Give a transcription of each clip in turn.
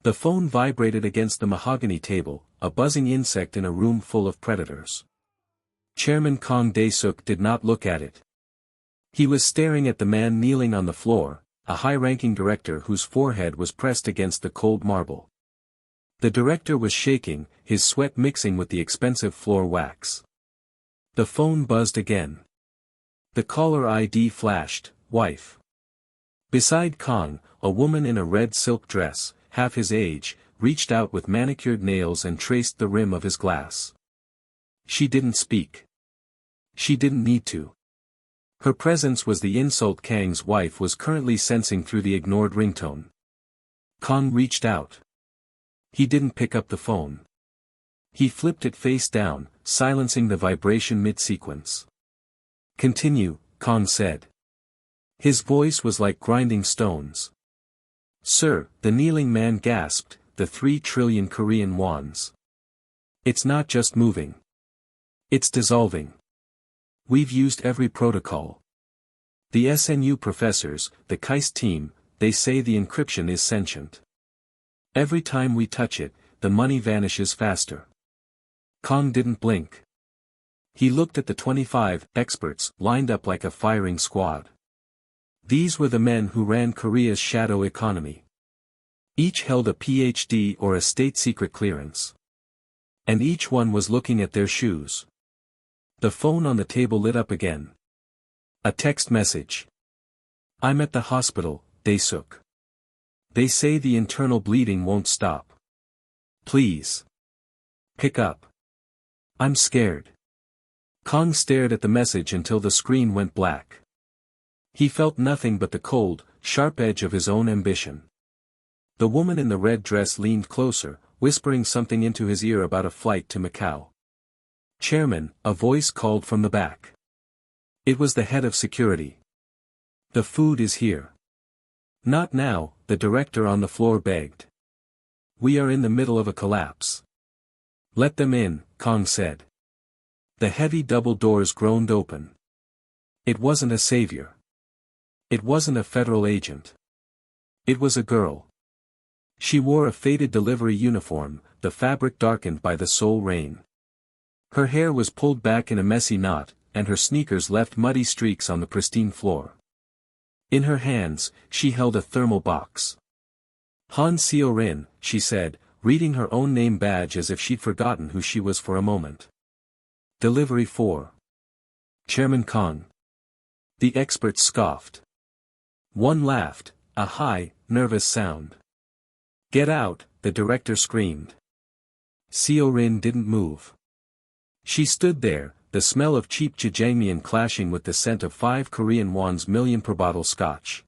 The phone vibrated against the mahogany table, a buzzing insect in a room full of predators. Chairman Kang Dae-suk did not look at it. He was staring at the man kneeling on the floor, a high-ranking director whose forehead was pressed against the cold marble. The director was shaking, his sweat mixing with the expensive floor wax. The phone buzzed again. The caller ID flashed, wife. Beside Kang, a woman in a red silk dress, half his age, reached out with manicured nails and traced the rim of his glass. She didn't speak. She didn't need to. Her presence was the insult Kang's wife was currently sensing through the ignored ringtone. Kang reached out. He didn't pick up the phone. He flipped it face down, silencing the vibration mid-sequence. "Continue," Kang said. His voice was like grinding stones. "Sir," the kneeling man gasped, "the 3 trillion Korean wons. It's not just moving. It's dissolving. We've used every protocol. The SNU professors, the KAIST team, they say the encryption is sentient. Every time we touch it, the money vanishes faster." Kang didn't blink. He looked at the 25 experts lined up like a firing squad. These were the men who ran Korea's shadow economy. Each held a PhD or a state-secret clearance. And each one was looking at their shoes. The phone on the table lit up again. A text message. "I'm at the hospital, Dae-suk. They say the internal bleeding won't stop. Please. Pick up. I'm scared." Kang stared at the message until the screen went black. He felt nothing but the cold, sharp edge of his own ambition. The woman in the red dress leaned closer, whispering something into his ear about a flight to Macau. "Chairman," a voice called from the back. It was the head of security. "The food is here." "Not now," the director on the floor begged. "We are in the middle of a collapse." "Let them in," Kang said. The heavy double doors groaned open. It wasn't a savior. It wasn't a federal agent. It was a girl. She wore a faded delivery uniform, the fabric darkened by the Seoul rain. Her hair was pulled back in a messy knot, and her sneakers left muddy streaks on the pristine floor. In her hands, she held a thermal box. "Han Seo-rin," she said, reading her own name badge as if she'd forgotten who she was for a moment. "Delivery 4. Chairman Kang." The experts scoffed. One laughed, a high, nervous sound. "Get out," the director screamed. Seo-rin didn't move. She stood there, the smell of cheap jjajangmyeon clashing with the scent of 5 Korean won's million per bottle scotch.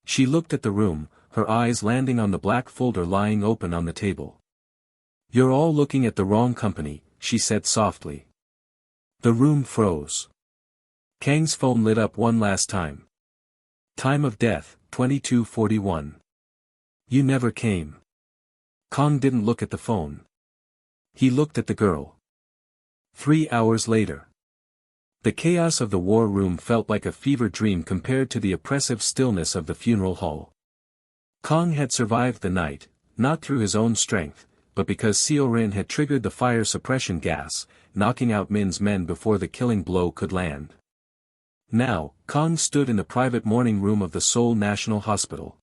She looked at the room, her eyes landing on the black folder lying open on the table. "You're all looking at the wrong company," she said softly. The room froze. Kang's phone lit up one last time. "Time of death, 22:41. You never came." Kang didn't look at the phone. He looked at the girl. 3 hours later. The chaos of the war room felt like a fever dream compared to the oppressive stillness of the funeral hall. Kang had survived the night, not through his own strength, but because Seo-rin had triggered the fire suppression gas, knocking out Min's men before the killing blow could land. Now, Kang stood in the private mourning room of the Seoul National Hospital.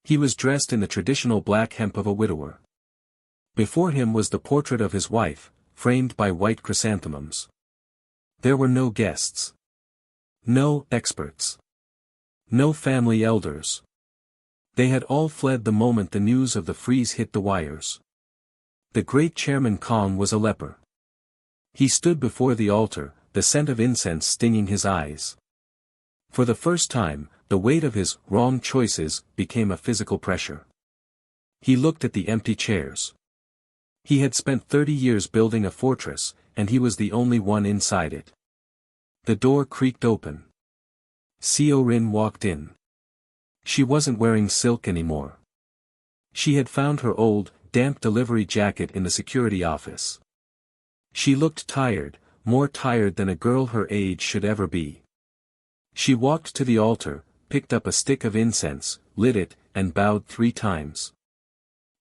He was dressed in the traditional black hemp of a widower. Before him was the portrait of his wife, framed by white chrysanthemums. There were no guests. No experts. No family elders. They had all fled the moment the news of the freeze hit the wires. The great Chairman Kang was a leper. He stood before the altar, the scent of incense stinging his eyes. For the first time, the weight of his wrong choices became a physical pressure. He looked at the empty chairs. He had spent 30 years building a fortress, and he was the only one inside it. The door creaked open. Seo-rin walked in. She wasn't wearing silk anymore. She had found her old, damp delivery jacket in the security office. She looked tired, more tired than a girl her age should ever be. She walked to the altar, picked up a stick of incense, lit it, and bowed 3 times.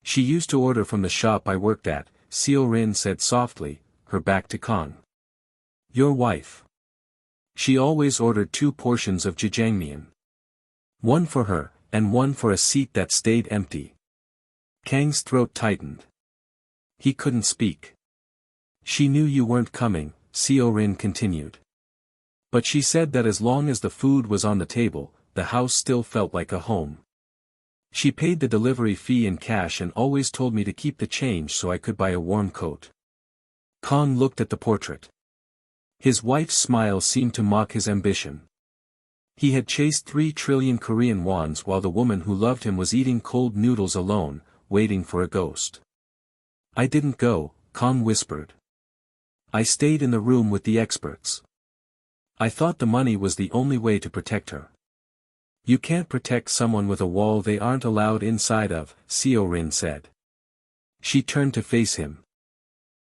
She used to order from the shop I worked at, Seo-rin said softly, her back to Kong. Your wife. She always ordered 2 portions of jjajangmyeon. One for her, and one for a seat that stayed empty. Kang's throat tightened. He couldn't speak. She knew you weren't coming, Seo-rin continued. But she said that as long as the food was on the table, the house still felt like a home. She paid the delivery fee in cash and always told me to keep the change so I could buy a warm coat. Kong looked at the portrait. His wife's smile seemed to mock his ambition. He had chased 3 trillion Korean wons while the woman who loved him was eating cold noodles alone, waiting for a ghost. I didn't go, Kong whispered. I stayed in the room with the experts. I thought the money was the only way to protect her. You can't protect someone with a wall they aren't allowed inside of, Seo-rin said. She turned to face him.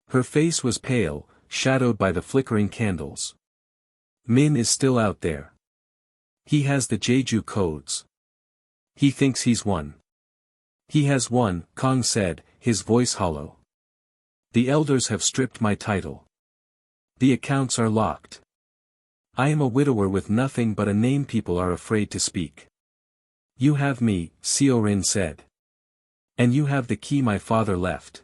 Her face was pale, shadowed by the flickering candles. Min is still out there. He has the Jeju codes. He thinks he's won. He has won, Kong said, his voice hollow. The elders have stripped my title. The accounts are locked. I am a widower with nothing but a name people are afraid to speak. You have me, Seo-rin said. And you have the key my father left.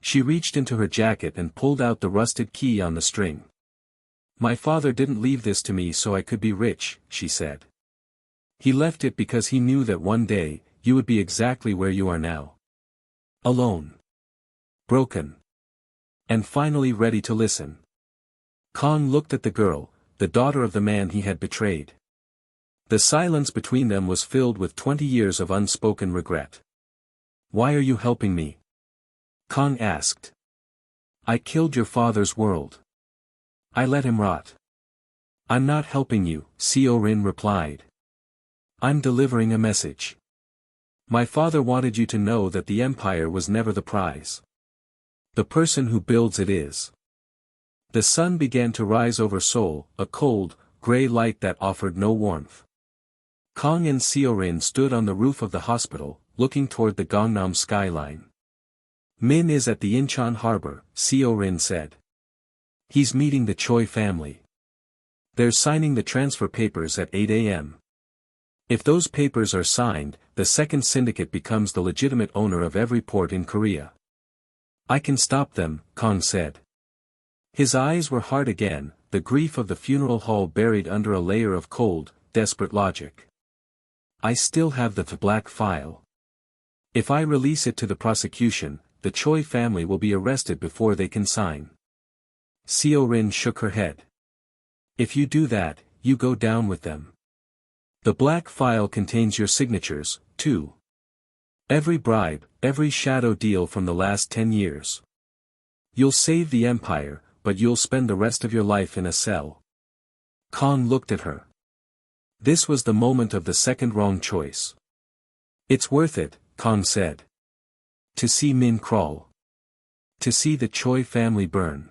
She reached into her jacket and pulled out the rusted key on the string. My father didn't leave this to me so I could be rich, she said. He left it because he knew that one day, you would be exactly where you are now. Alone. Broken. And finally ready to listen. Kong looked at the girl, the daughter of the man he had betrayed. The silence between them was filled with 20 years of unspoken regret. Why are you helping me? Kong asked. I killed your father's world. I let him rot. I'm not helping you, Seo-rin replied. I'm delivering a message. My father wanted you to know that the empire was never the prize. The person who builds it is. The sun began to rise over Seoul, a cold, gray light that offered no warmth. Kong and Seo-rin stood on the roof of the hospital, looking toward the Gangnam skyline. Min is at the Incheon harbor, Seo-rin said. He's meeting the Choi family. They're signing the transfer papers at 8 a.m. If those papers are signed, the second syndicate becomes the legitimate owner of every port in Korea. I can stop them, Kong said. His eyes were hard again, the grief of the funeral hall buried under a layer of cold, desperate logic. I still have the black file. If I release it to the prosecution, the Choi family will be arrested before they can sign. Seo-rin shook her head. If you do that, you go down with them. The black file contains your signatures, too. Every bribe, every shadow deal from the last 10 years. You'll save the empire, but you'll spend the rest of your life in a cell. Kong looked at her. This was the moment of the second wrong choice. It's worth it, Kong said. To see Min crawl. To see the Choi family burn.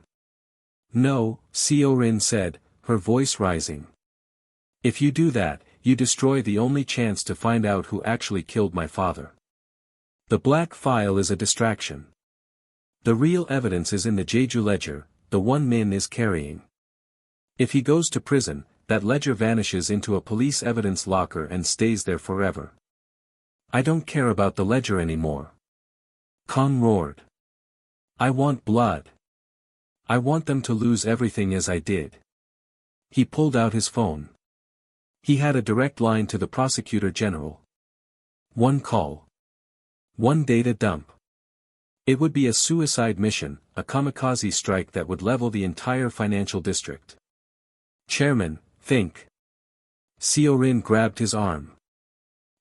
No, Seo-rin said, her voice rising. If you do that, you destroy the only chance to find out who actually killed my father. The black file is a distraction. The real evidence is in the Jeju ledger, the one Min is carrying. If he goes to prison, that ledger vanishes into a police evidence locker and stays there forever. I don't care about the ledger anymore. Kong roared. I want blood. I want them to lose everything as I did. He pulled out his phone. He had a direct line to the prosecutor general. One call. One data dump. It would be a suicide mission, a kamikaze strike that would level the entire financial district. Chairman, think. Seo-rin grabbed his arm.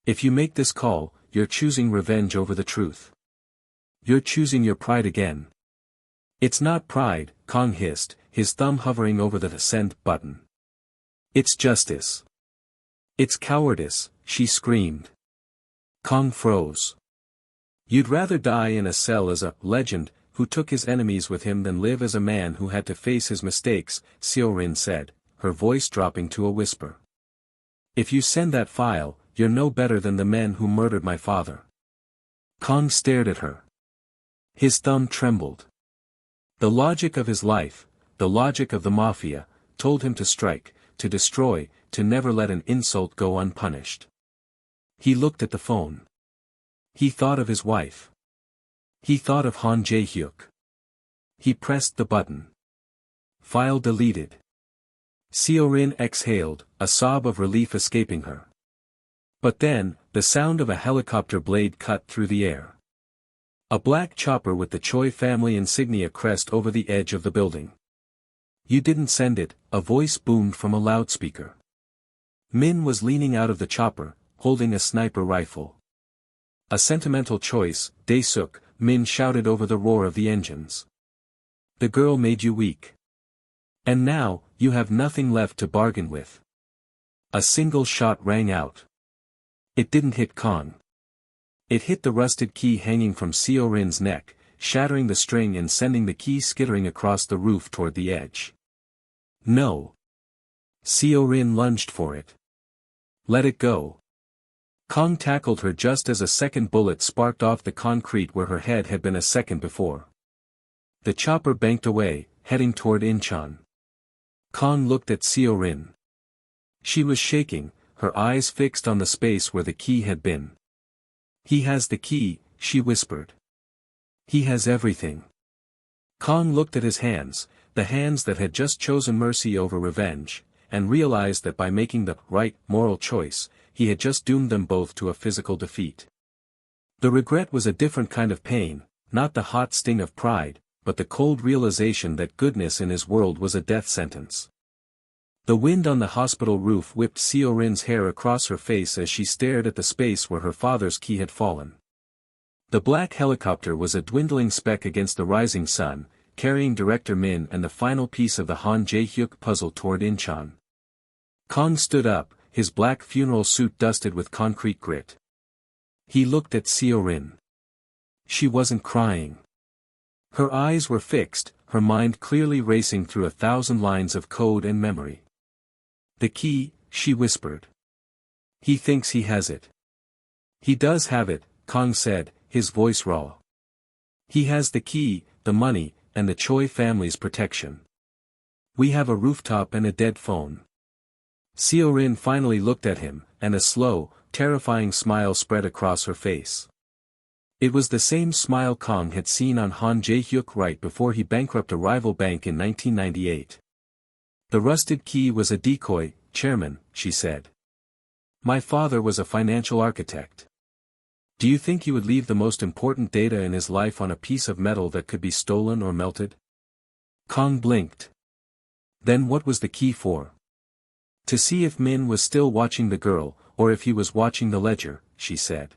If you make this call, you're choosing revenge over the truth. You're choosing your pride again. It's not pride, Kong hissed, his thumb hovering over the send button. It's justice. It's cowardice, she screamed. Kong froze. You'd rather die in a cell as a legend, who took his enemies with him than live as a man who had to face his mistakes, Seo-rin said, her voice dropping to a whisper. If you send that file, you're no better than the men who murdered my father. Kong stared at her. His thumb trembled. The logic of his life, the logic of the Mafia, told him to strike, to destroy, to never let an insult go unpunished. He looked at the phone. He thought of his wife. He thought of Han Jae-hyuk. He pressed the button. File deleted. Seo-rin exhaled, a sob of relief escaping her. But then, the sound of a helicopter blade cut through the air. A black chopper with the Choi family insignia crest over the edge of the building. "You didn't send it," a voice boomed from a loudspeaker. Min was leaning out of the chopper, holding a sniper rifle. "A sentimental choice, Dae-suk," Min shouted over the roar of the engines. "The girl made you weak. And now, you have nothing left to bargain with." A single shot rang out. It didn't hit Kong. It hit the rusted key hanging from Seo-rin's neck, shattering the string and sending the key skittering across the roof toward the edge. "No." Seo-rin lunged for it. "Let it go." Kong tackled her just as a second bullet sparked off the concrete where her head had been a second before. The chopper banked away, heading toward Incheon. Kong looked at Seo-rin. She was shaking, her eyes fixed on the space where the key had been. "He has the key," she whispered. "He has everything." Kong looked at his hands, the hands that had just chosen mercy over revenge, and realized that by making the right, moral choice, he had just doomed them both to a physical defeat. The regret was a different kind of pain, not the hot sting of pride, but the cold realization that goodness in his world was a death sentence. The wind on the hospital roof whipped Seo-rin's hair across her face as she stared at the space where her father's key had fallen. The black helicopter was a dwindling speck against the rising sun, carrying Director Min and the final piece of the Han Jae-hyuk puzzle toward Incheon. Kong stood up, his black funeral suit dusted with concrete grit. He looked at Seo-rin. She wasn't crying. Her eyes were fixed, her mind clearly racing through 1,000 lines of code and memory. "The key," she whispered. "He thinks he has it." "He does have it," Kong said, his voice raw. "He has the key, the money, and the Choi family's protection. We have a rooftop and a dead phone." Seo-rin finally looked at him, and a slow, terrifying smile spread across her face. It was the same smile Kong had seen on Han Jae-hyuk right before he bankrupted a rival bank in 1998. "The rusted key was a decoy, Chairman," she said. "My father was a financial architect. Do you think he would leave the most important data in his life on a piece of metal that could be stolen or melted?" Kong blinked. "Then what was the key for?" "To see if Min was still watching the girl, or if he was watching the ledger," she said.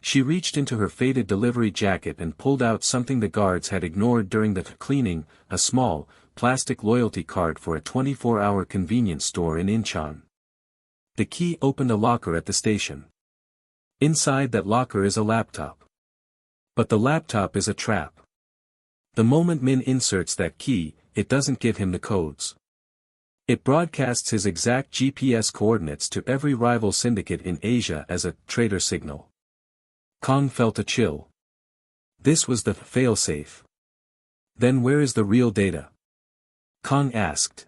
She reached into her faded delivery jacket and pulled out something the guards had ignored during the cleaning, a small, plastic loyalty card for a 24-hour convenience store in Incheon. The key opened a locker at the station. Inside that locker is a laptop. But the laptop is a trap. The moment Min inserts that key, it doesn't give him the codes. It broadcasts his exact GPS coordinates to every rival syndicate in Asia as a traitor signal. Kong felt a chill. This was the failsafe. Then where is the real data? Kong asked.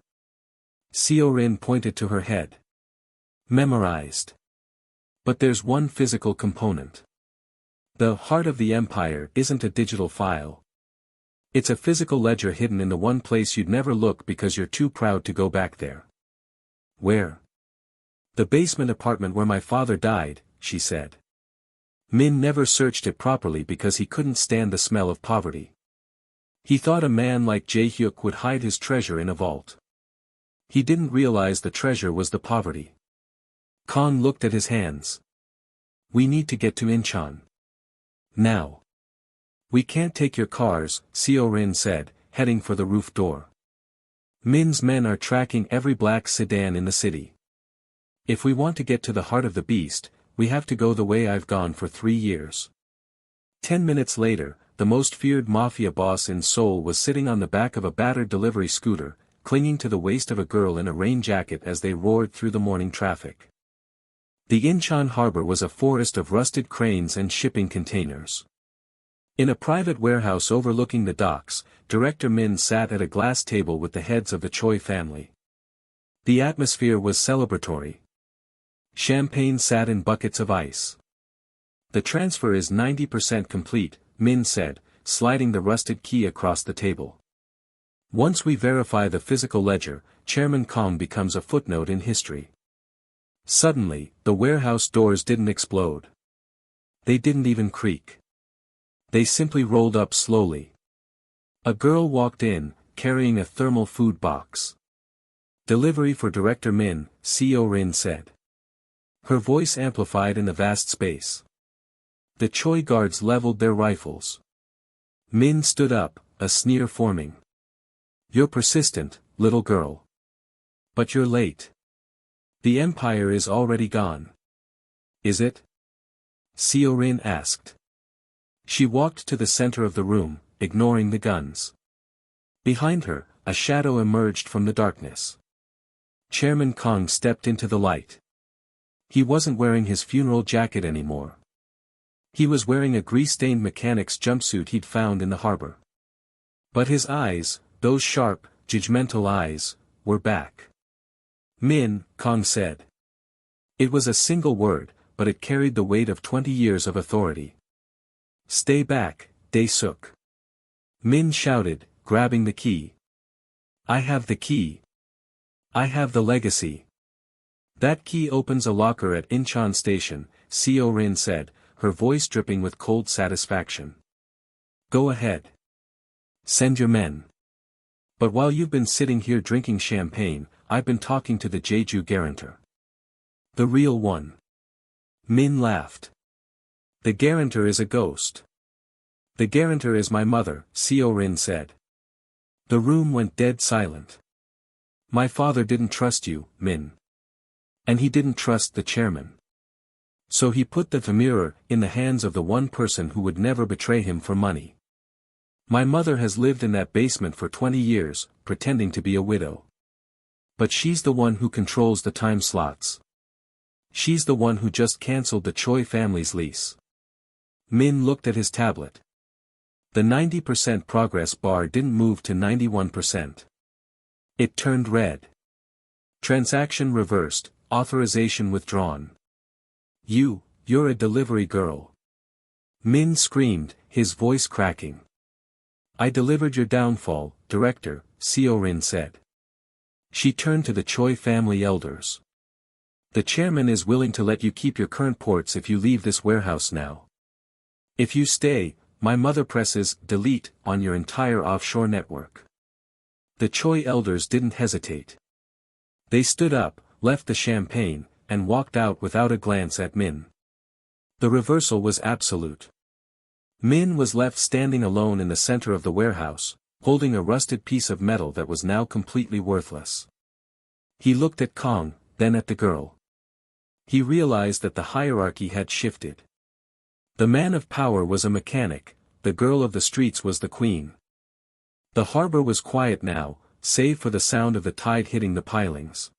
Seo-rin pointed to her head. Memorized. But there's one physical component. The heart of the empire isn't a digital file. It's a physical ledger hidden in the one place you'd never look because you're too proud to go back there. Where? The basement apartment where my father died, she said. Min never searched it properly because he couldn't stand the smell of poverty. He thought a man like Jae-hyuk would hide his treasure in a vault. He didn't realize the treasure was the poverty. Kong looked at his hands. We need to get to Incheon. Now. We can't take your cars, Seo-rin said, heading for the roof door. Min's men are tracking every black sedan in the city. If we want to get to the heart of the beast, we have to go the way I've gone for 3 years. 10 minutes later, the most feared mafia boss in Seoul was sitting on the back of a battered delivery scooter, clinging to the waist of a girl in a rain jacket as they roared through the morning traffic. The Incheon harbor was a forest of rusted cranes and shipping containers. In a private warehouse overlooking the docks, Director Min sat at a glass table with the heads of the Choi family. The atmosphere was celebratory. Champagne sat in buckets of ice. "The transfer is 90% complete," Min said, sliding the rusted key across the table. "Once we verify the physical ledger, Chairman Kong becomes a footnote in history." Suddenly, the warehouse doors didn't explode. They didn't even creak. They simply rolled up slowly. A girl walked in, carrying a thermal food box. "Delivery for Director Min," Seo Rin said. Her voice amplified in the vast space. The Choi guards leveled their rifles. Min stood up, a sneer forming. "You're persistent, little girl. But you're late. The Empire is already gone." "Is it?" Seo Rin asked. She walked to the center of the room, ignoring the guns. Behind her, a shadow emerged from the darkness. Chairman Kong stepped into the light. He wasn't wearing his funeral jacket anymore. He was wearing a grease-stained mechanic's jumpsuit he'd found in the harbor. But his eyes, those sharp, judgmental eyes, were back. "Min," Kong said. It was a single word, but it carried the weight of 20 years of authority. "Stay back, Dae-suk." Min shouted, grabbing the key. "I have the key. I have the legacy." "That key opens a locker at Incheon Station," Seo Rin said, her voice dripping with cold satisfaction. "Go ahead. Send your men. But while you've been sitting here drinking champagne, I've been talking to the Jeju guarantor." "The real one." Min laughed. "The guarantor is a ghost." "The guarantor is my mother," Seo Rin said. The room went dead silent. "My father didn't trust you, Min. And he didn't trust the chairman. So he put the mirror in the hands of the one person who would never betray him for money. My mother has lived in that basement for 20 years, pretending to be a widow. But she's the one who controls the time slots. She's the one who just cancelled the Choi family's lease." Min looked at his tablet. The 90% progress bar didn't move to 91%. It turned red. "Transaction reversed, authorization withdrawn. You're a delivery girl." Min screamed, his voice cracking. "I delivered your downfall, Director," Seo Rin said. She turned to the Choi family elders. "The chairman is willing to let you keep your current ports if you leave this warehouse now. If you stay, my mother presses delete on your entire offshore network." The Choi elders didn't hesitate. They stood up, left the champagne, and walked out without a glance at Min. The reversal was absolute. Min was left standing alone in the center of the warehouse, holding a rusted piece of metal that was now completely worthless. He looked at Kong, then at the girl. He realized that the hierarchy had shifted. The man of power was a mechanic, the girl of the streets was the queen. The harbor was quiet now, save for the sound of the tide hitting the pilings.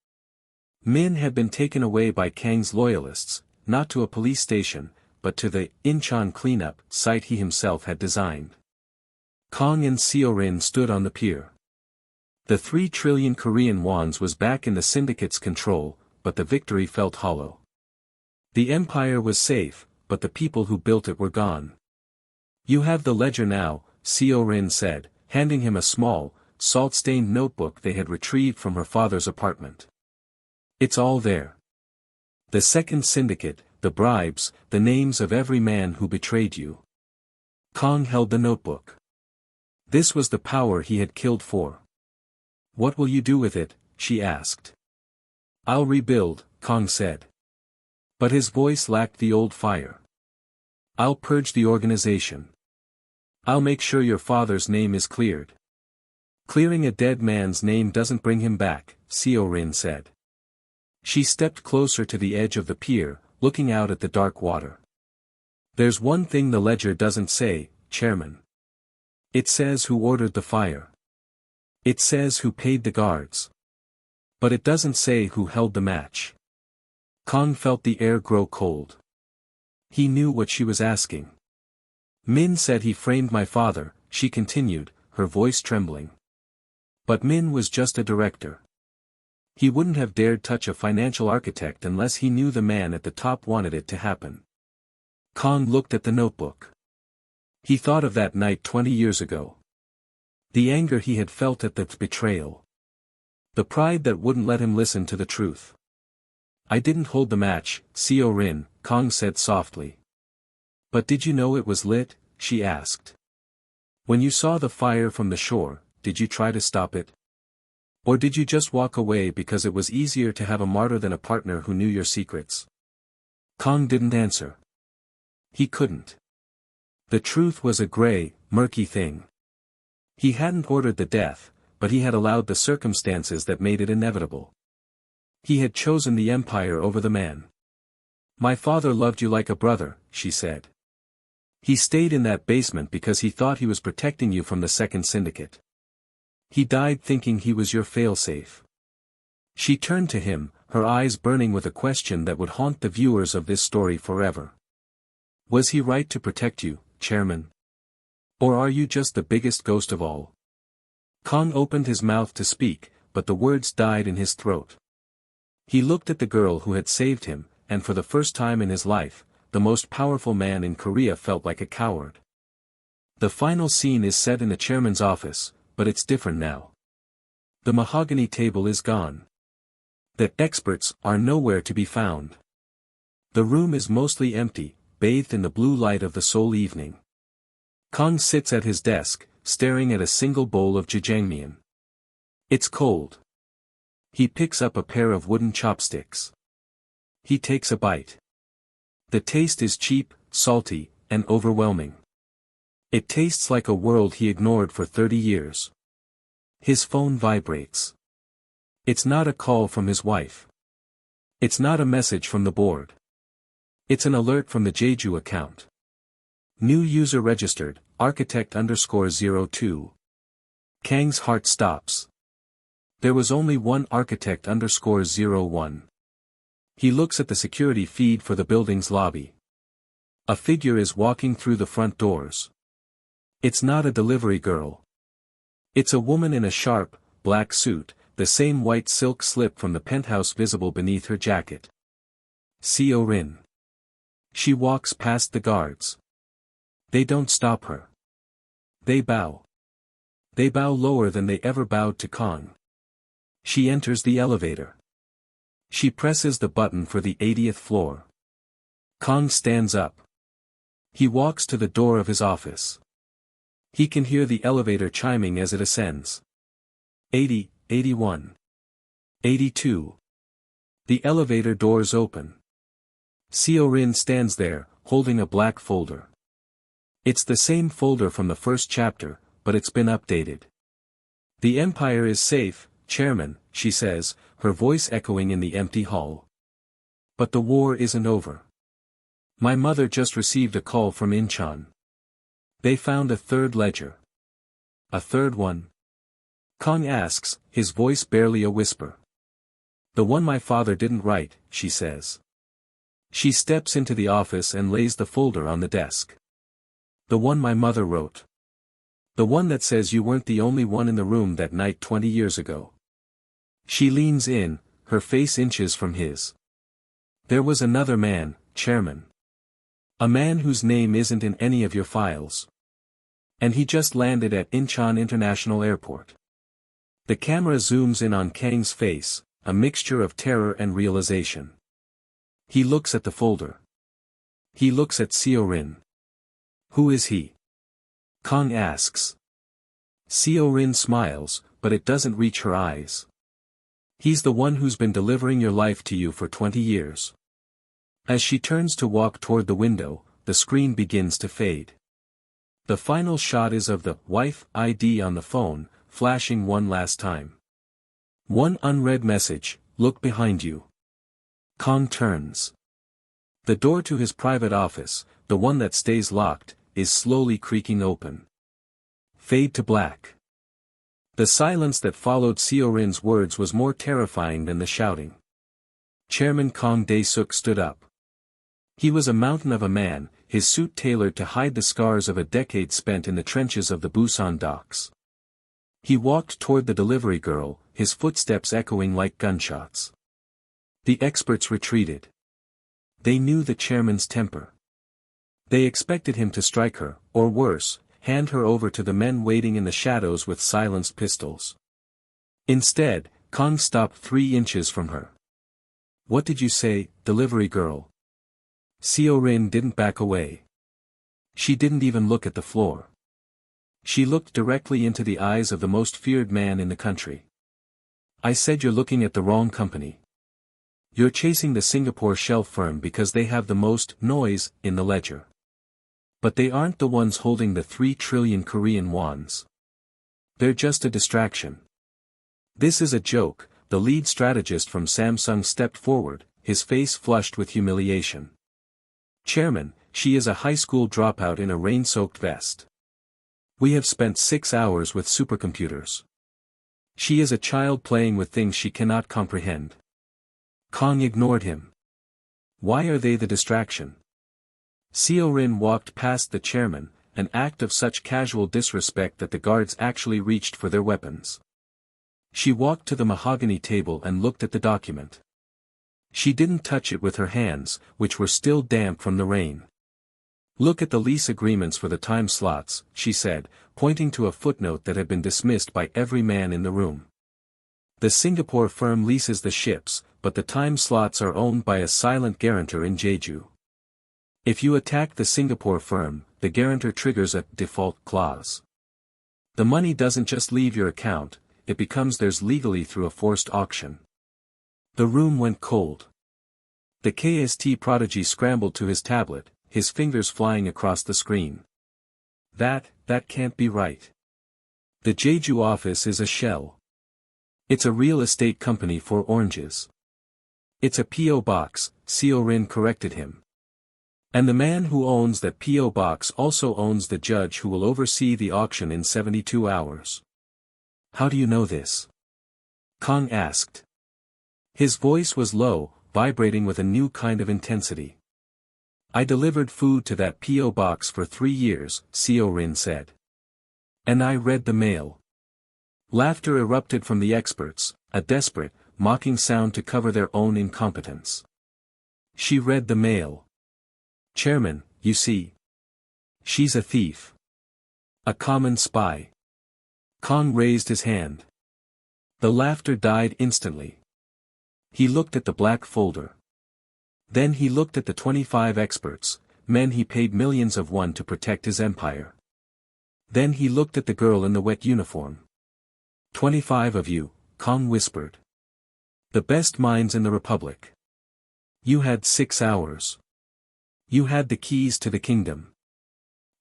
Min had been taken away by Kang's loyalists, not to a police station, but to the Incheon cleanup site he himself had designed. Kong and Seo Rin stood on the pier. The 3 trillion Korean wons was back in the syndicate's control, but the victory felt hollow. The empire was safe, but the people who built it were gone. "You have the ledger now," Seo Rin said, handing him a small, salt-stained notebook they had retrieved from her father's apartment. "It's all there. The second syndicate, the bribes, the names of every man who betrayed you." Kong held the notebook. This was the power he had killed for. "What will you do with it?" she asked. "I'll rebuild," Kong said. But his voice lacked the old fire. "I'll purge the organization. I'll make sure your father's name is cleared." "Clearing a dead man's name doesn't bring him back," Seo Rin said. She stepped closer to the edge of the pier, looking out at the dark water. "There's one thing the ledger doesn't say, Chairman. It says who ordered the fire. It says who paid the guards. But it doesn't say who held the match." Kong felt the air grow cold. He knew what she was asking. Min said he framed my father, she continued, her voice trembling. But Min was just a director. He wouldn't have dared touch a financial architect unless he knew the man at the top wanted it to happen. Kong looked at the notebook. He thought of that night 20 years ago. The anger he had felt at the betrayal. The pride that wouldn't let him listen to the truth. I didn't hold the match, Seo Rin, Kong said softly. But did you know it was lit? She asked. When you saw the fire from the shore, did you try to stop it? Or did you just walk away because it was easier to have a martyr than a partner who knew your secrets? Kong didn't answer. He couldn't. The truth was a gray, murky thing. He hadn't ordered the death, but he had allowed the circumstances that made it inevitable. He had chosen the empire over the man. My father loved you like a brother, she said. He stayed in that basement because he thought he was protecting you from the second syndicate. He died thinking he was your failsafe. She turned to him, her eyes burning with a question that would haunt the viewers of this story forever. Was he right to protect you, Chairman? Or are you just the biggest ghost of all? Kong opened his mouth to speak, but the words died in his throat. He looked at the girl who had saved him, and for the first time in his life, the most powerful man in Korea felt like a coward. The final scene is set in the chairman's office, but it's different now. The mahogany table is gone. The experts are nowhere to be found. The room is mostly empty, bathed in the blue light of the Seoul evening. Kong sits at his desk, staring at a single bowl of jjajangmyeon. It's cold. He picks up a pair of wooden chopsticks. He takes a bite. The taste is cheap, salty, and overwhelming. It tastes like a world he ignored for 30 years. His phone vibrates. It's not a call from his wife. It's not a message from the board. It's an alert from the Jeju account. New user registered, architect_02. Kang's heart stops. There was only one architect_01. He looks at the security feed for the building's lobby. A figure is walking through the front doors. It's not a delivery girl. It's a woman in a sharp, black suit, the same white silk slip from the penthouse visible beneath her jacket. Seo Rin. She walks past the guards. They don't stop her. They bow. They bow lower than they ever bowed to Kong. She enters the elevator. She presses the button for the 80th floor. Kong stands up. He walks to the door of his office. He can hear the elevator chiming as it ascends. 80, 81. 82. The elevator doors open. Seo Rin stands there, holding a black folder. It's the same folder from the first chapter, but it's been updated. The Empire is safe, Chairman, she says, her voice echoing in the empty hall. But the war isn't over. My mother just received a call from Incheon. They found a third ledger. A third one? Kong asks, his voice barely a whisper. The one my father didn't write, she says. She steps into the office and lays the folder on the desk. The one my mother wrote. The one that says you weren't the only one in the room that night 20 years ago. She leans in, her face inches from his. There was another man, Chairman. A man whose name isn't in any of your files. And he just landed at Incheon International Airport. The camera zooms in on Kang's face, a mixture of terror and realization. He looks at the folder. He looks at Seo Rin. Who is he? Kong asks. Seo Rin smiles, but it doesn't reach her eyes. He's the one who's been delivering your life to you for 20 years. As she turns to walk toward the window, the screen begins to fade. The final shot is of the wife ID on the phone, flashing one last time. One unread message, look behind you. Kong turns. The door to his private office, the one that stays locked, is slowly creaking open. Fade to black. The silence that followed Seo Rin's words was more terrifying than the shouting. Chairman Kong Dae-suk stood up. He was a mountain of a man, his suit tailored to hide the scars of a decade spent in the trenches of the Busan docks. He walked toward the delivery girl, his footsteps echoing like gunshots. The experts retreated. They knew the chairman's temper. They expected him to strike her, or worse, hand her over to the men waiting in the shadows with silenced pistols. Instead, Kong stopped 3 inches from her. "What did you say, delivery girl?" Seo-rin didn't back away. She didn't even look at the floor. She looked directly into the eyes of the most feared man in the country. "I said you're looking at the wrong company. You're chasing the Singapore shell firm because they have the most noise in the ledger. But they aren't the ones holding the 3 trillion Korean wons. They're just a distraction." "This is a joke," the lead strategist from Samsung stepped forward, his face flushed with humiliation. "Chairman, she is a high school dropout in a rain-soaked vest. We have spent 6 hours with supercomputers. She is a child playing with things she cannot comprehend." Kong ignored him. "Why are they the distraction?" Seo-rin walked past the chairman, an act of such casual disrespect that the guards actually reached for their weapons. She walked to the mahogany table and looked at the document. She didn't touch it with her hands, which were still damp from the rain. "Look at the lease agreements for the time slots," she said, pointing to a footnote that had been dismissed by every man in the room. "The Singapore firm leases the ships, but the time slots are owned by a silent guarantor in Jeju. If you attack the Singapore firm, the guarantor triggers a default clause. The money doesn't just leave your account, it becomes theirs legally through a forced auction." The room went cold. The KST prodigy scrambled to his tablet, his fingers flying across the screen. That can't be right. The Jeju office is a shell. It's a real estate company for oranges. "It's a P.O. box," Seo-rin corrected him. "And the man who owns that P.O. box also owns the judge who will oversee the auction in 72 hours. "How do you know this?" Kong asked. His voice was low, vibrating with a new kind of intensity. "I delivered food to that P.O. box for 3 years, Seo-rin said. And I read the mail." Laughter erupted from the experts, a desperate, mocking sound to cover their own incompetence. "She read the mail. Chairman, you see. She's a thief. A common spy." Kong raised his hand. The laughter died instantly. He looked at the black folder. Then he looked at the 25 experts, men he paid millions of won to protect his empire. Then he looked at the girl in the wet uniform. 25 of you," Kong whispered. "The best minds in the Republic. You had 6 hours. You had the keys to the kingdom.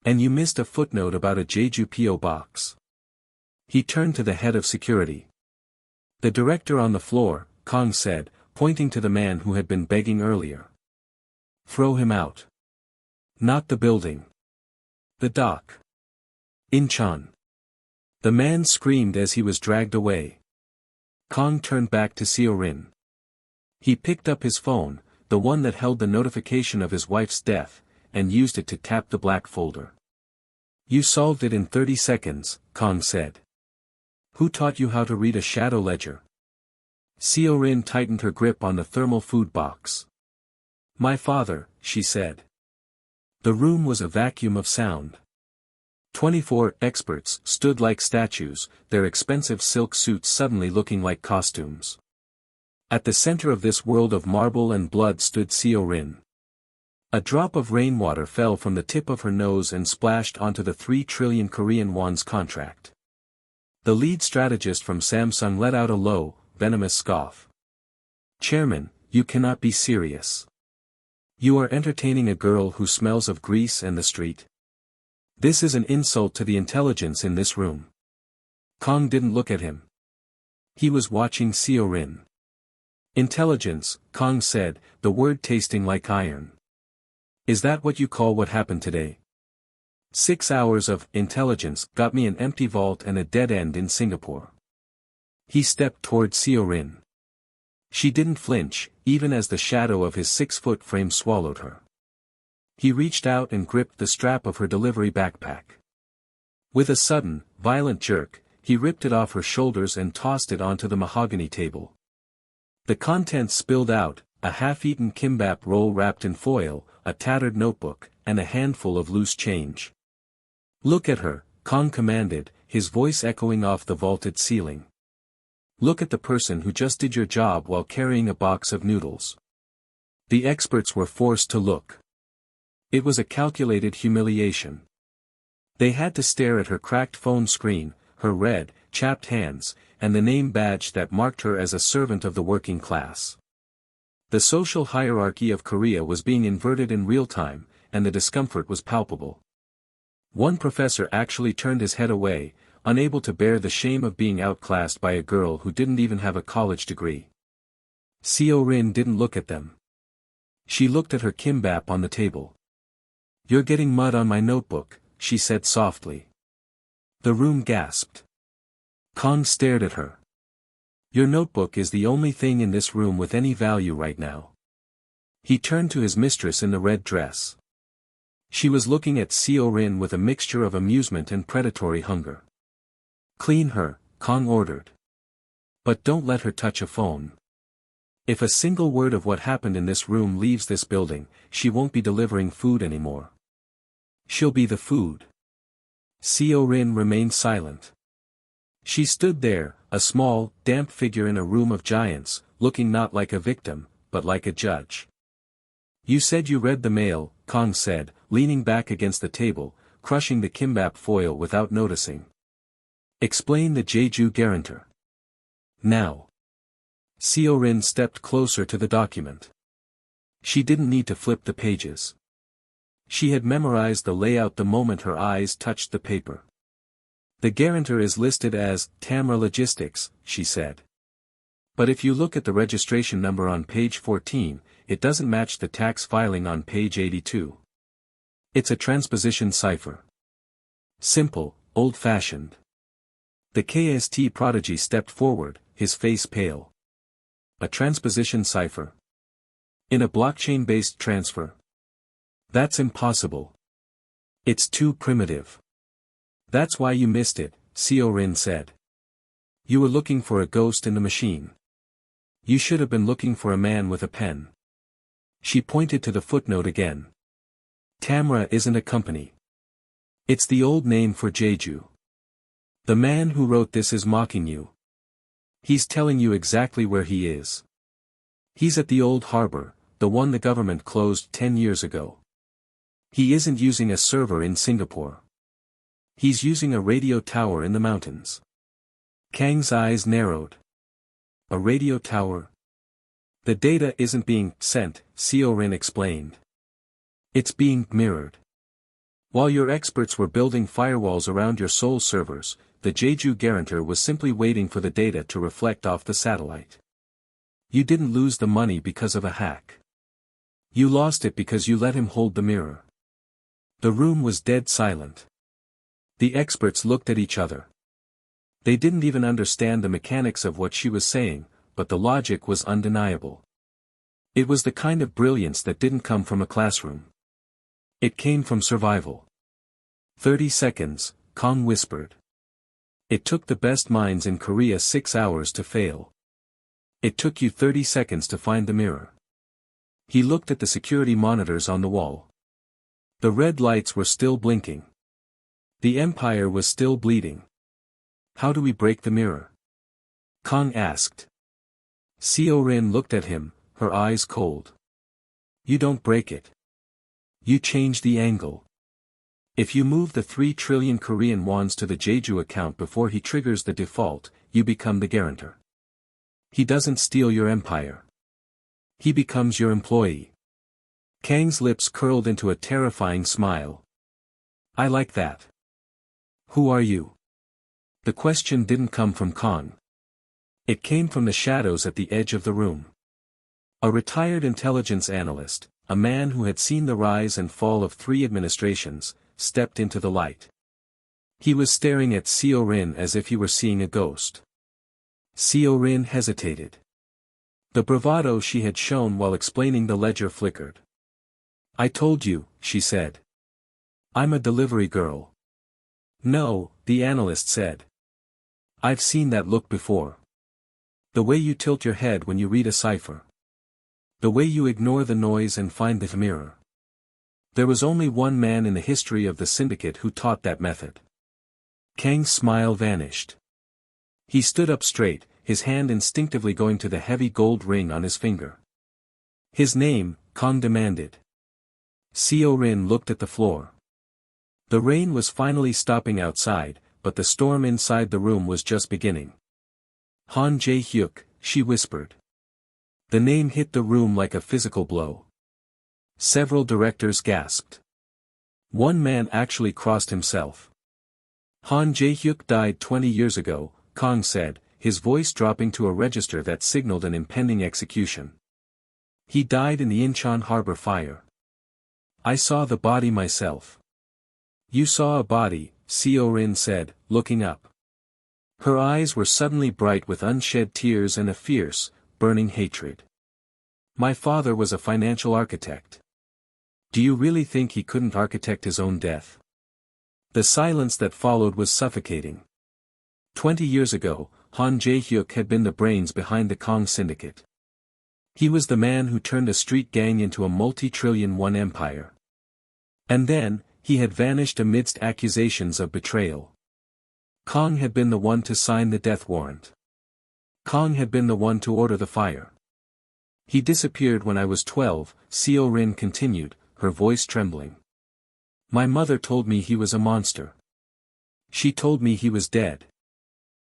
And you missed a footnote about a Jeju P.O. box." He turned to the head of security. "The director on the floor," Kong said, pointing to the man who had been begging earlier. "Throw him out. Not the building. The dock. Incheon." The man screamed as he was dragged away. Kong turned back to Seo-rin. He picked up his phone, the one that held the notification of his wife's death, and used it to tap the black folder. "You solved it in 30 seconds, Kong said. "Who taught you how to read a shadow ledger?" Seo-rin tightened her grip on the thermal food box. "My father," she said. The room was a vacuum of sound. 24 experts stood like statues, their expensive silk suits suddenly looking like costumes. At the center of this world of marble and blood stood Seo-rin. A drop of rainwater fell from the tip of her nose and splashed onto the 3 trillion Korean won's contract. The lead strategist from Samsung let out a low, venomous scoff. "Chairman, you cannot be serious. You are entertaining a girl who smells of grease and the street. This is an insult to the intelligence in this room." Kong didn't look at him. He was watching Seo-rin. "Intelligence," Kong said, the word tasting like iron. "Is that what you call what happened today? 6 hours of intelligence got me an empty vault and a dead end in Singapore." He stepped toward Seo-rin. She didn't flinch, even as the shadow of his 6-foot frame swallowed her. He reached out and gripped the strap of her delivery backpack. With a sudden, violent jerk, he ripped it off her shoulders and tossed it onto the mahogany table. The contents spilled out, a half-eaten kimbap roll wrapped in foil, a tattered notebook, and a handful of loose change. "Look at her," Kong commanded, his voice echoing off the vaulted ceiling. "Look at the person who just did your job while carrying a box of noodles." The experts were forced to look. It was a calculated humiliation. They had to stare at her cracked phone screen, her red, chapped hands, and the name badge that marked her as a servant of the working class. The social hierarchy of Korea was being inverted in real time, and the discomfort was palpable. One professor actually turned his head away, unable to bear the shame of being outclassed by a girl who didn't even have a college degree. Seo-rin didn't look at them. She looked at her kimbap on the table. "You're getting mud on my notebook," she said softly. The room gasped. Kong stared at her. "Your notebook is the only thing in this room with any value right now." He turned to his mistress in the red dress. She was looking at Seo-rin with a mixture of amusement and predatory hunger. "Clean her," Kong ordered. "But don't let her touch a phone. If a single word of what happened in this room leaves this building, she won't be delivering food anymore. She'll be the food." Seo-rin remained silent. She stood there, a small, damp figure in a room of giants, looking not like a victim, but like a judge. "You said you read the mail," Kong said, leaning back against the table, crushing the kimbap foil without noticing. "Explain the Jeju guarantor. Now." Seo-rin stepped closer to the document. She didn't need to flip the pages. She had memorized the layout the moment her eyes touched the paper. "The guarantor is listed as Tamra Logistics," she said. "But if you look at the registration number on page 14, it doesn't match the tax filing on page 82. It's a transposition cipher. Simple, old-fashioned." The KST prodigy stepped forward, his face pale. "A transposition cipher? In a blockchain-based transfer? That's impossible. It's too primitive." "That's why you missed it," Seo-rin said. "You were looking for a ghost in the machine. You should have been looking for a man with a pen." She pointed to the footnote again. "Tamra isn't a company. It's the old name for Jeju. The man who wrote this is mocking you. He's telling you exactly where he is. He's at the old harbor, the one the government closed 10 years ago. He isn't using a server in Singapore. He's using a radio tower in the mountains." Kang's eyes narrowed. "A radio tower? The data isn't being sent," Seo-rin explained. "It's being mirrored. While your experts were building firewalls around your Seoul servers, the Jeju guarantor was simply waiting for the data to reflect off the satellite. You didn't lose the money because of a hack. You lost it because you let him hold the mirror." The room was dead silent. The experts looked at each other. They didn't even understand the mechanics of what she was saying, but the logic was undeniable. It was the kind of brilliance that didn't come from a classroom. It came from survival. 30 seconds, Kong whispered. "It took the best minds in Korea 6 hours to fail. It took you 30 seconds to find the mirror." He looked at the security monitors on the wall. The red lights were still blinking. The empire was still bleeding. "How do we break the mirror?" Kong asked. Seo-rin looked at him, her eyes cold. "You don't break it. You change the angle. If you move the 3 trillion Korean wons to the Jeju account before he triggers the default, you become the guarantor. He doesn't steal your empire. He becomes your employee." Kang's lips curled into a terrifying smile. "I like that. Who are you?" The question didn't come from Kong. It came from the shadows at the edge of the room. A retired intelligence analyst, a man who had seen the rise and fall of 3 administrations, stepped into the light. He was staring at Seo-rin as if he were seeing a ghost. Seo-rin hesitated. The bravado she had shown while explaining the ledger flickered. "I told you," she said. "I'm a delivery girl." "No," the analyst said. "I've seen that look before. The way you tilt your head when you read a cipher. The way you ignore the noise and find the mirror. There was only one man in the history of the syndicate who taught that method." Kang's smile vanished. He stood up straight, his hand instinctively going to the heavy gold ring on his finger. "His name," Kang demanded. Seo Rin looked at the floor. The rain was finally stopping outside, but the storm inside the room was just beginning. "Han Jae-hyuk," she whispered. The name hit the room like a physical blow. Several directors gasped. One man actually crossed himself. "Han Jae-hyuk died 20 years ago," Kang said, his voice dropping to a register that signaled an impending execution. "He died in the Incheon harbor fire. I saw the body myself." "You saw a body," Seo Rin said, looking up. Her eyes were suddenly bright with unshed tears and a fierce, burning hatred. "My father was a financial architect. Do you really think he couldn't architect his own death?" The silence that followed was suffocating. 20 years ago, Han Jae-hyuk had been the brains behind the Kang syndicate. He was the man who turned a street gang into a multi-trillion-won empire. And then, he had vanished amidst accusations of betrayal. Kang had been the one to sign the death warrant. Kang had been the one to order the fire. "He disappeared when I was 12, Seo Rin continued, her voice trembling. "My mother told me he was a monster. She told me he was dead.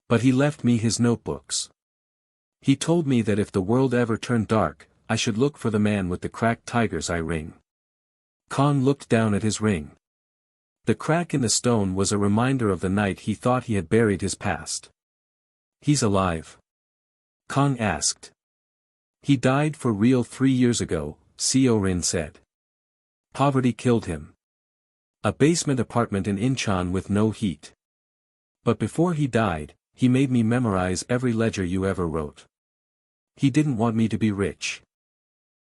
But he left me his notebooks. He told me that if the world ever turned dark, I should look for the man with the cracked tiger's eye ring." Kang looked down at his ring. The crack in the stone was a reminder of the night he thought he had buried his past. "He's alive?" Kang asked. "He died for real 3 years ago," Seo Rin said. "Poverty killed him. A basement apartment in Incheon with no heat. But before he died, he made me memorize every ledger you ever wrote. He didn't want me to be rich.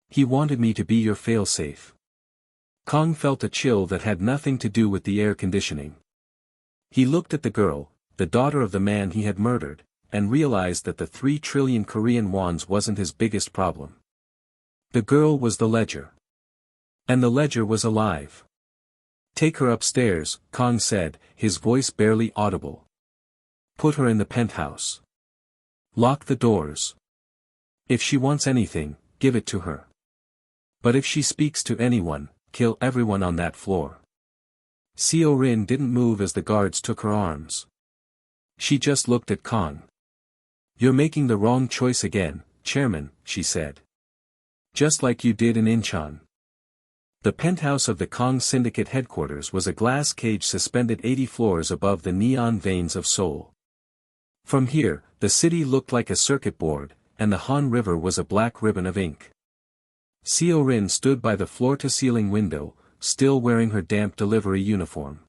He wanted me to be your failsafe." Kang felt a chill that had nothing to do with the air conditioning. He looked at the girl, the daughter of the man he had murdered, and realized that the 3 trillion Korean wons wasn't his biggest problem. The girl was the ledger. And the ledger was alive. "Take her upstairs," Kang said, his voice barely audible. "Put her in the penthouse. Lock the doors. If she wants anything, give it to her. But if she speaks to anyone, kill everyone on that floor." Seo Rin didn't move as the guards took her arms. She just looked at Kang. "You're making the wrong choice again, Chairman," she said. "Just like you did in Incheon." The penthouse of the Kang Syndicate headquarters was a glass cage suspended 80 floors above the neon veins of Seoul. From here, the city looked like a circuit board, and the Han River was a black ribbon of ink. Seo Rin stood by the floor-to-ceiling window, still wearing her damp delivery uniform.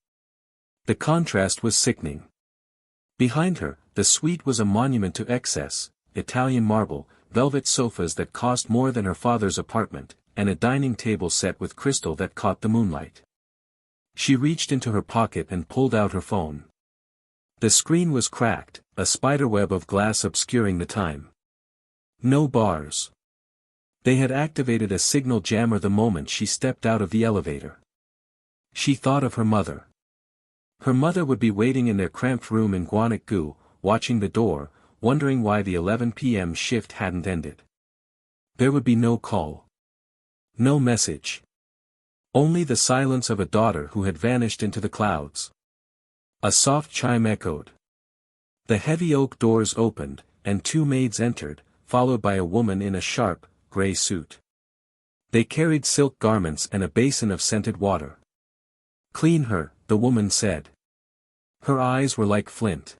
The contrast was sickening. Behind her, the suite was a monument to excess, Italian marble, velvet sofas that cost more than her father's apartment, and a dining table set with crystal that caught the moonlight. She reached into her pocket and pulled out her phone. The screen was cracked, a spiderweb of glass obscuring the time. No bars. They had activated a signal jammer the moment she stepped out of the elevator. She thought of her mother. Her mother would be waiting in their cramped room in Gwanak-gu, watching the door, wondering why the 11 p.m. shift hadn't ended. There would be no call. No message. Only the silence of a daughter who had vanished into the clouds. A soft chime echoed. The heavy oak doors opened, and 2 maids entered, followed by a woman in a sharp, gray suit. They carried silk garments and a basin of scented water. "Clean her," the woman said. Her eyes were like flint.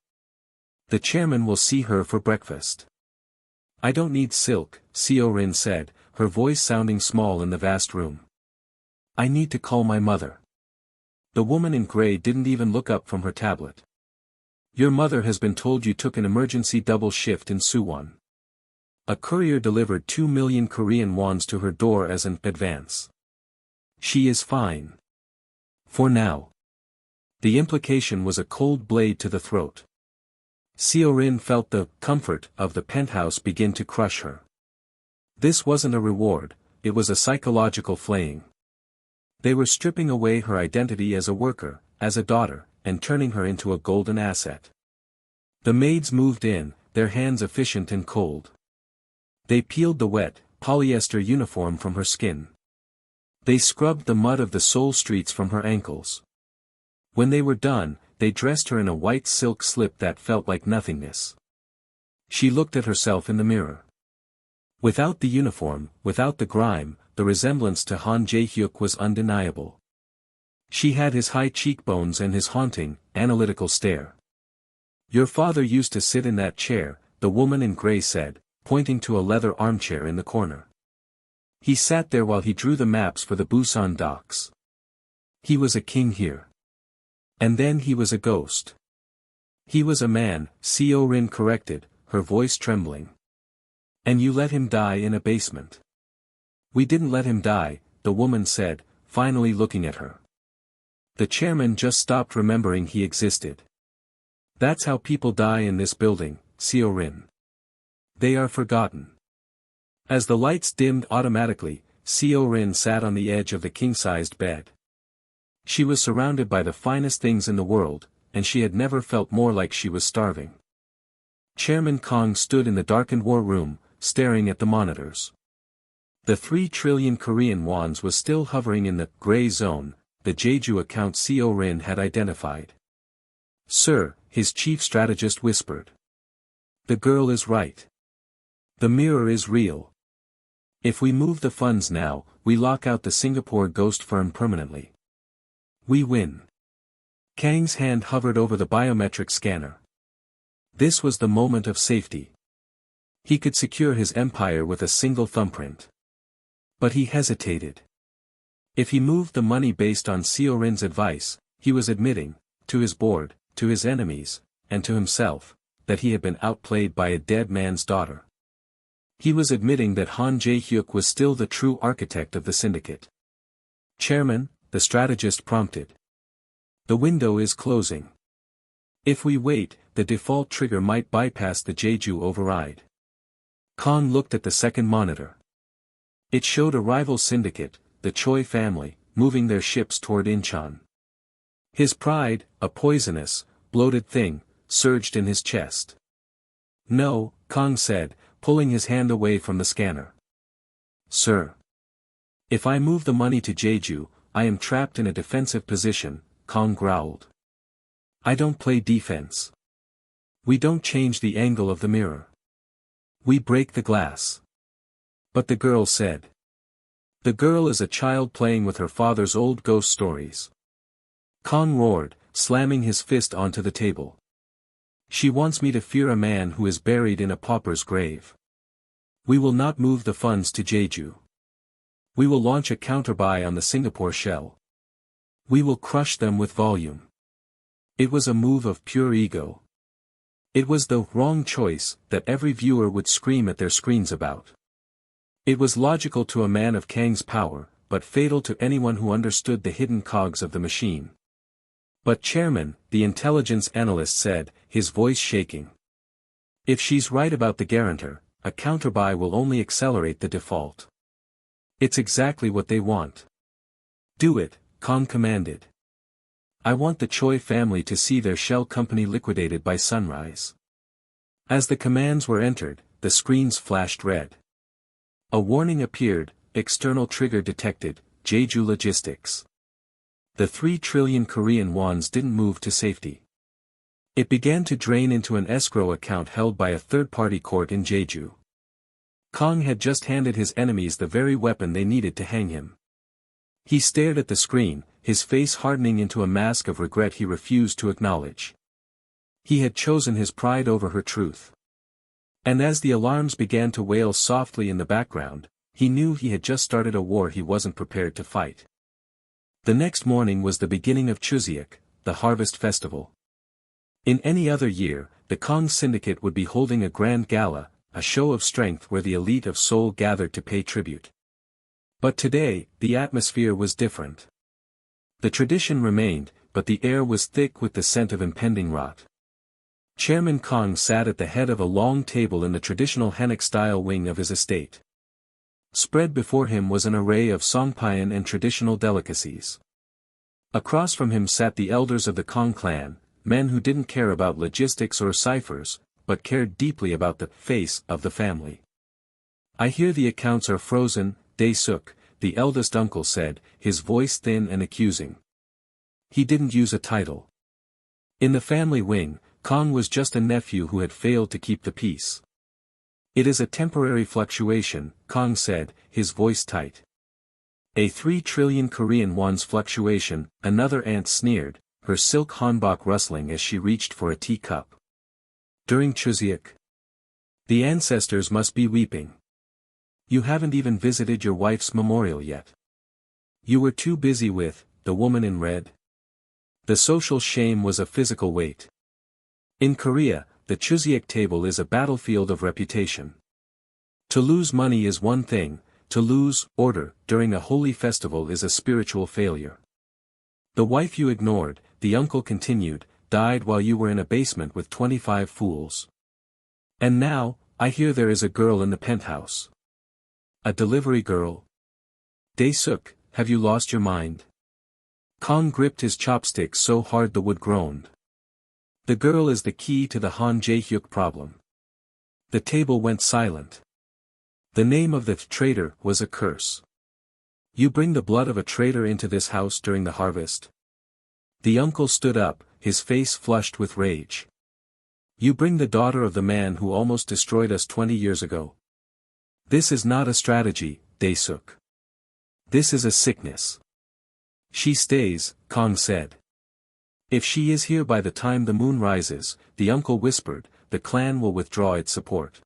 "The chairman will see her for breakfast." "I don't need silk," Seo Rin said, her voice sounding small in the vast room. "I need to call my mother." The woman in gray didn't even look up from her tablet. "Your mother has been told you took an emergency double shift in Suwon." A courier delivered 2 million Korean wons to her door as an advance. She is fine. For now. The implication was a cold blade to the throat. Seo-rin felt the comfort of the penthouse begin to crush her. This wasn't a reward, it was a psychological flaying. They were stripping away her identity as a worker, as a daughter, and turning her into a golden asset. The maids moved in, their hands efficient and cold. They peeled the wet, polyester uniform from her skin. They scrubbed the mud of the Seoul streets from her ankles. When they were done, they dressed her in a white silk slip that felt like nothingness. She looked at herself in the mirror. Without the uniform, without the grime, the resemblance to Han Jae-hyuk was undeniable. She had his high cheekbones and his haunting, analytical stare. "Your father used to sit in that chair," the woman in grey said, pointing to a leather armchair in the corner. "He sat there while he drew the maps for the Busan docks. He was a king here. And then he was a ghost." "He was a man," Seo-rin corrected, her voice trembling. "And you let him die in a basement." "We didn't let him die," the woman said, finally looking at her. "The chairman just stopped remembering he existed. That's how people die in this building, Seo-rin. They are forgotten." As the lights dimmed automatically, Seo-rin sat on the edge of the king-sized bed. She was surrounded by the finest things in the world, and she had never felt more like she was starving. Chairman Kong stood in the darkened war room, staring at the monitors. The 3 trillion Korean wons was still hovering in the gray zone, the Jeju account Seo-rin had identified. "Sir," his chief strategist whispered. "The girl is right. The mirror is real. If we move the funds now, we lock out the Singapore ghost firm permanently. We win." Kang's hand hovered over the biometric scanner. This was the moment of safety. He could secure his empire with a single thumbprint. But he hesitated. If he moved the money based on Seo-rin's advice, he was admitting, to his board, to his enemies, and to himself, that he had been outplayed by a dead man's daughter. He was admitting that Han Jae-hyuk was still the true architect of the syndicate. "Chairman," the strategist prompted. "The window is closing. If we wait, the default trigger might bypass the Jeju override." Kong looked at the second monitor. It showed a rival syndicate, the Choi family, moving their ships toward Incheon. His pride, a poisonous, bloated thing, surged in his chest. "No," Kong said, pulling his hand away from the scanner. "Sir. If I move the money to Jeju, I am trapped in a defensive position," Kong growled. "I don't play defense. We don't change the angle of the mirror. We break the glass." "But the girl said." "The girl is a child playing with her father's old ghost stories." Kong roared, slamming his fist onto the table. "She wants me to fear a man who is buried in a pauper's grave. We will not move the funds to Jeju. We will launch a counterbuy on the Singapore shell. We will crush them with volume." It was a move of pure ego. It was the wrong choice that every viewer would scream at their screens about. It was logical to a man of Kang's power, but fatal to anyone who understood the hidden cogs of the machine. "But Chairman," the intelligence analyst said, his voice shaking. "If she's right about the guarantor, a counterbuy will only accelerate the default. It's exactly what they want." "Do it," Kong commanded. "I want the Choi family to see their shell company liquidated by sunrise." As the commands were entered, the screens flashed red. A warning appeared, "External trigger detected, Jeju Logistics." The 3 trillion Korean wons didn't move to safety. It began to drain into an escrow account held by a third-party court in Jeju. Kong had just handed his enemies the very weapon they needed to hang him. He stared at the screen, his face hardening into a mask of regret he refused to acknowledge. He had chosen his pride over her truth. And as the alarms began to wail softly in the background, he knew he had just started a war he wasn't prepared to fight. The next morning was the beginning of Chuseok, the harvest festival. In any other year, the Kong syndicate would be holding a grand gala, a show of strength where the elite of Seoul gathered to pay tribute. But today, the atmosphere was different. The tradition remained, but the air was thick with the scent of impending rot. Chairman Kong sat at the head of a long table in the traditional Hanok-style wing of his estate. Spread before him was an array of songpyeon and traditional delicacies. Across from him sat the elders of the Kong clan, men who didn't care about logistics or ciphers, but cared deeply about the face of the family. "I hear the accounts are frozen," Dae-suk, the eldest uncle said, his voice thin and accusing. He didn't use a title. In the family wing, Kong was just a nephew who had failed to keep the peace. "It is a temporary fluctuation," Kong said, his voice tight. "A 3 trillion Korean won's fluctuation," another aunt sneered, her silk hanbok rustling as she reached for a teacup. "During Chuseok? The ancestors must be weeping. You haven't even visited your wife's memorial yet. You were too busy with the woman in red." The social shame was a physical weight. In Korea, the Chuseok table is a battlefield of reputation. To lose money is one thing, to lose order during a holy festival is a spiritual failure. "The wife you ignored," the uncle continued, "died while you were in a basement with 25 fools. And now, I hear there is a girl in the penthouse. A delivery girl? Dae-suk, have you lost your mind?" Kong gripped his chopsticks so hard the wood groaned. "The girl is the key to the Han Jae-hyuk problem." The table went silent. The name of the traitor was a curse. "You bring the blood of a traitor into this house during the harvest?" The uncle stood up, his face flushed with rage. "You bring the daughter of the man who almost destroyed us 20 years ago? This is not a strategy, Dae-suk. This is a sickness." "She stays," Kong said. "If she is here by the time the moon rises," the uncle whispered, "the clan will withdraw its support.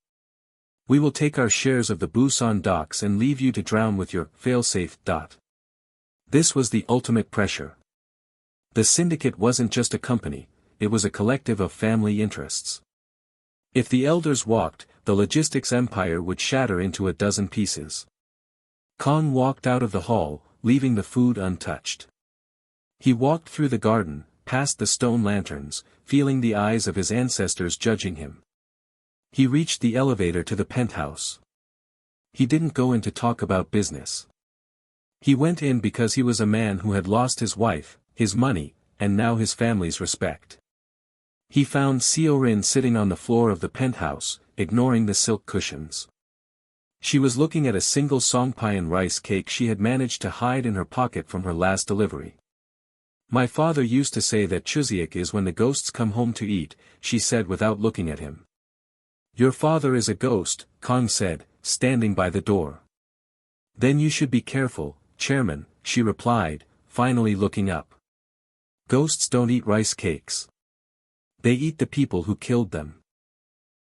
We will take our shares of the Busan docks and leave you to drown with your failsafe. This was the ultimate pressure. The syndicate wasn't just a company, it was a collective of family interests. If the elders walked, the logistics empire would shatter into a dozen pieces. Kong walked out of the hall, leaving the food untouched. He walked through the garden, past the stone lanterns, feeling the eyes of his ancestors judging him. He reached the elevator to the penthouse. He didn't go in to talk about business. He went in because he was a man who had lost his wife, his money, and now his family's respect. He found Seo-rin sitting on the floor of the penthouse, ignoring the silk cushions. She was looking at a single songpyeon rice cake she had managed to hide in her pocket from her last delivery. "My father used to say that Chuseok is when the ghosts come home to eat," she said without looking at him. "Your father is a ghost," Kong said, standing by the door. "Then you should be careful, Chairman," she replied, finally looking up. "Ghosts don't eat rice cakes. They eat the people who killed them."